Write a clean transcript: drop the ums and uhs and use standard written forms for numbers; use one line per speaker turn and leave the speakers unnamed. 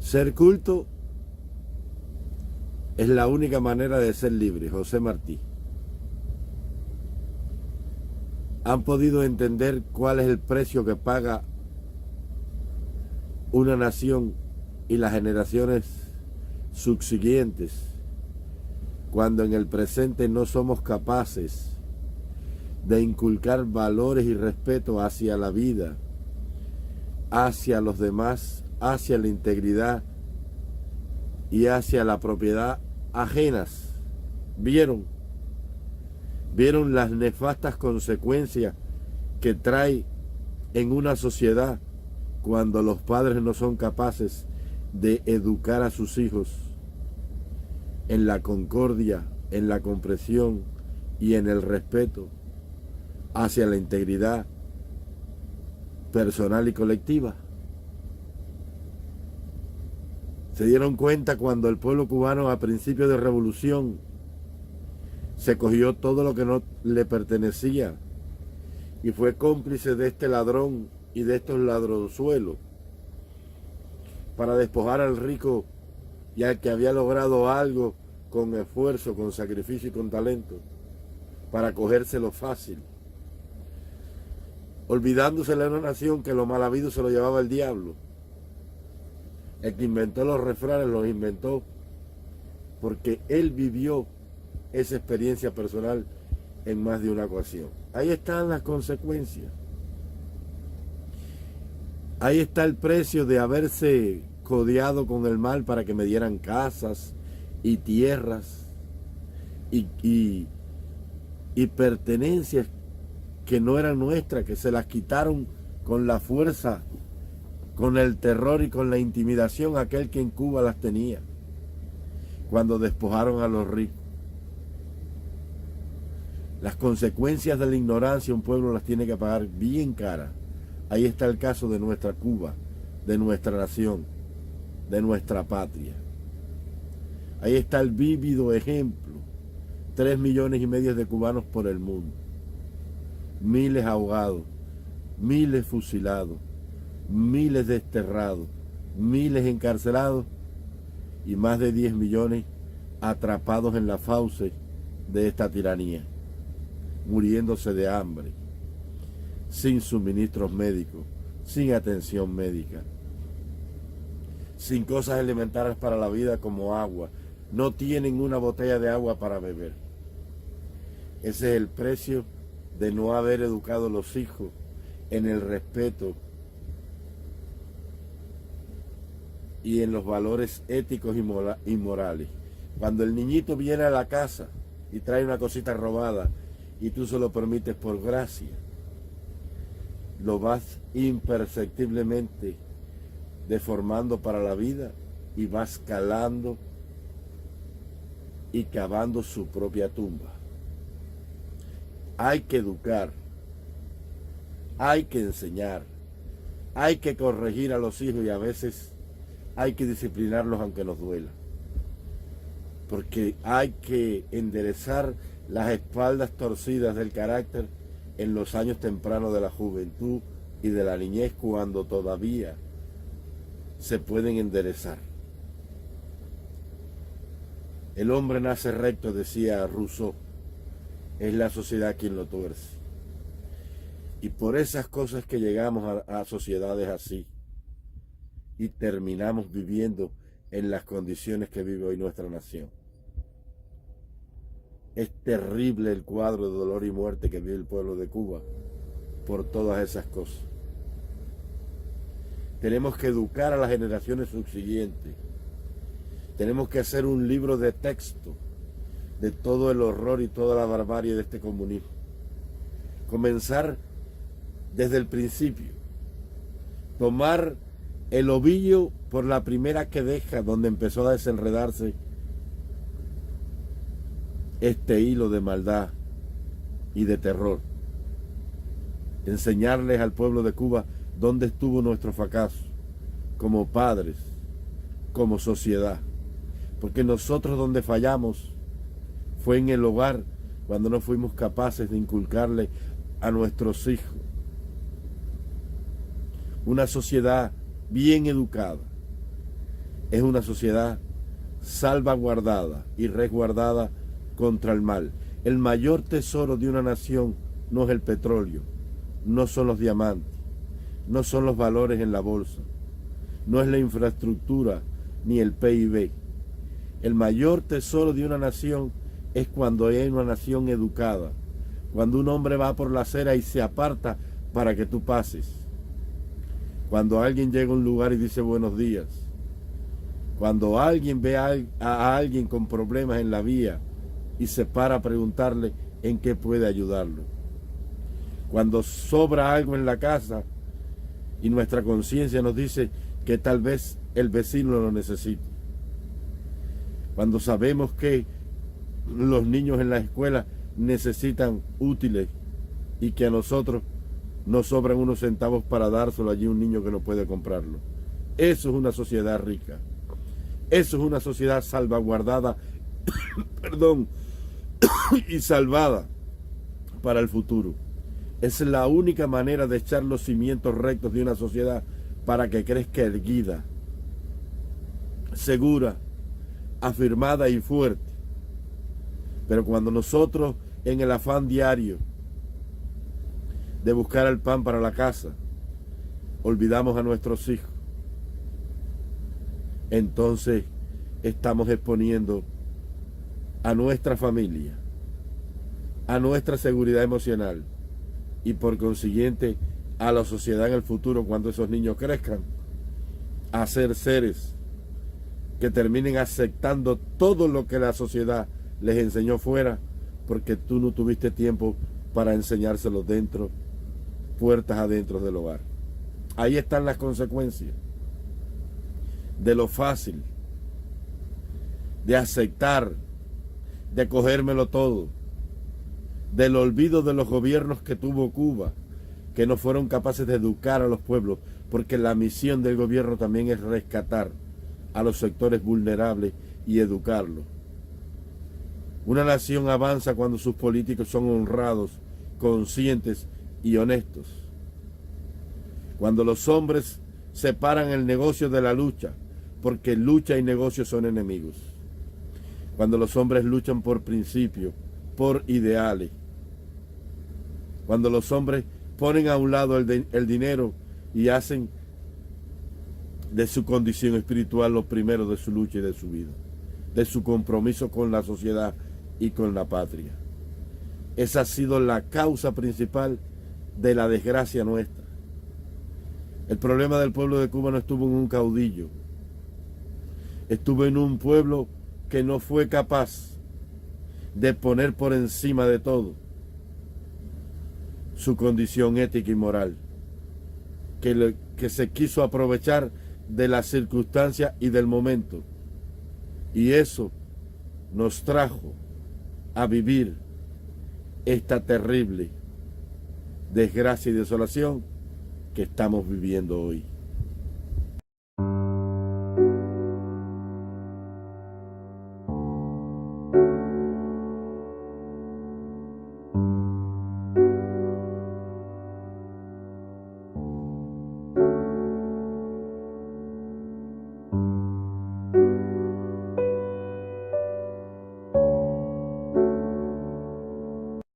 Ser culto es la única manera de ser libre. José Martí. ¿Han podido entender cuál es el precio que paga una nación y las generaciones subsiguientes cuando en el presente no somos capaces de inculcar valores y respeto hacia la vida, hacia los demás, hacia la integridad y hacia la propiedad ajenas? ¿Vieron las nefastas consecuencias que trae en una sociedad cuando los padres no son capaces de educar a sus hijos en la concordia, en la comprensión y en el respeto hacia la integridad personal y colectiva? Se dieron cuenta cuando el pueblo cubano a principios de revolución se cogió todo lo que no le pertenecía y fue cómplice de este ladrón y de estos ladronzuelos para despojar al rico y al que había logrado algo con esfuerzo, con sacrificio y con talento, para cogérselo fácil, olvidándosele a una nación que lo mal habido se lo llevaba el diablo. El que inventó los refranes los inventó porque él vivió esa experiencia personal en más de una ocasión. Ahí están las consecuencias. Ahí está el precio de haberse codeado con el mal para que me dieran casas y tierras y pertenencias que no eran nuestras, que se las quitaron con la fuerza, con el terror y con la intimidación aquel que en Cuba las tenía, cuando despojaron a los ricos. Las consecuencias de la ignorancia un pueblo las tiene que pagar bien cara. Ahí está el caso de nuestra Cuba, de nuestra nación, de nuestra patria. Ahí está el vívido ejemplo. 3,5 millones de cubanos por el mundo. Miles ahogados, miles fusilados, miles desterrados, miles encarcelados y más de 10 millones atrapados en la fauce de esta tiranía, muriéndose de hambre, sin suministros médicos, sin atención médica, sin cosas elementales para la vida como agua. No tienen una botella de agua para beber. Ese es el precio de no haber educado a los hijos en el respeto y en los valores éticos y morales. Cuando el niñito viene a la casa y trae una cosita robada y tú se lo permites por gracia, lo vas imperceptiblemente deformando para la vida y vas calando y cavando su propia tumba. Hay que educar, hay que enseñar, hay que corregir a los hijos y a veces hay que disciplinarlos aunque nos duela. Porque hay que enderezar las espaldas torcidas del carácter en los años tempranos de la juventud y de la niñez, cuando todavía se pueden enderezar. El hombre nace recto, decía Rousseau, es la sociedad quien lo tuerce. Y por esas cosas que llegamos a sociedades así y terminamos viviendo en las condiciones que vive hoy nuestra nación. Es terrible el cuadro de dolor y muerte que vive el pueblo de Cuba por todas esas cosas. Tenemos que educar a las generaciones subsiguientes. Tenemos que hacer un libro de texto de todo el horror y toda la barbarie de este comunismo. Comenzar desde el principio. Tomar el ovillo por la primera quedeja donde empezó a desenredarse este hilo de maldad y de terror. Enseñarles al pueblo de Cuba dónde estuvo nuestro fracaso, como padres, como sociedad. Porque nosotros donde fallamos fue en el hogar, cuando no fuimos capaces de inculcarle a nuestros hijos una sociedad bien educada, es una sociedad salvaguardada y resguardada contra el mal. El mayor tesoro de una nación no es el petróleo, no son los diamantes, no son los valores en la bolsa, no es la infraestructura ni el PIB. El mayor tesoro de una nación es cuando hay una nación educada, cuando un hombre va por la acera y se aparta para que tú pases, cuando alguien llega a un lugar y dice buenos días, cuando alguien ve a alguien con problemas en la vía y se para a preguntarle en qué puede ayudarlo, cuando sobra algo en la casa y nuestra conciencia nos dice que tal vez el vecino lo necesite, cuando sabemos que los niños en la escuela necesitan útiles y que a nosotros nos sobran unos centavos para dárselo allí a un niño que no puede comprarlo. Eso es una sociedad rica. Eso es una sociedad salvaguardada perdón, y salvada para el futuro. Es la única manera de echar los cimientos rectos de una sociedad para que crezca erguida, segura, afirmada y fuerte. Pero cuando nosotros, en el afán diario de buscar el pan para la casa, olvidamos a nuestros hijos, entonces estamos exponiendo a nuestra familia, a nuestra seguridad emocional y por consiguiente a la sociedad en el futuro, cuando esos niños crezcan, a ser seres que terminen aceptando todo lo que la sociedad les enseñó fuera, porque tú no tuviste tiempo para enseñárselo dentro, puertas adentro del hogar. Ahí están las consecuencias de lo fácil, de aceptar, de cogérmelo todo, del olvido de los gobiernos que tuvo Cuba, que no fueron capaces de educar a los pueblos, porque la misión del gobierno también es rescatar a los sectores vulnerables y educarlos. Una nación avanza cuando sus políticos son honrados, conscientes y honestos. Cuando los hombres separan el negocio de la lucha, porque lucha y negocio son enemigos. Cuando los hombres luchan por principios, por ideales. Cuando los hombres ponen a un lado el dinero y hacen de su condición espiritual lo primero de su lucha y de su vida, de su compromiso con la sociedad y con la patria. Esa ha sido la causa principal de la desgracia nuestra. El problema del pueblo de Cuba no estuvo en un caudillo, estuvo en un pueblo que no fue capaz de poner por encima de todo su condición ética y moral, que se quiso aprovechar de las circunstancias y del momento, y eso nos trajo a vivir esta terrible desgracia y desolación que estamos viviendo hoy.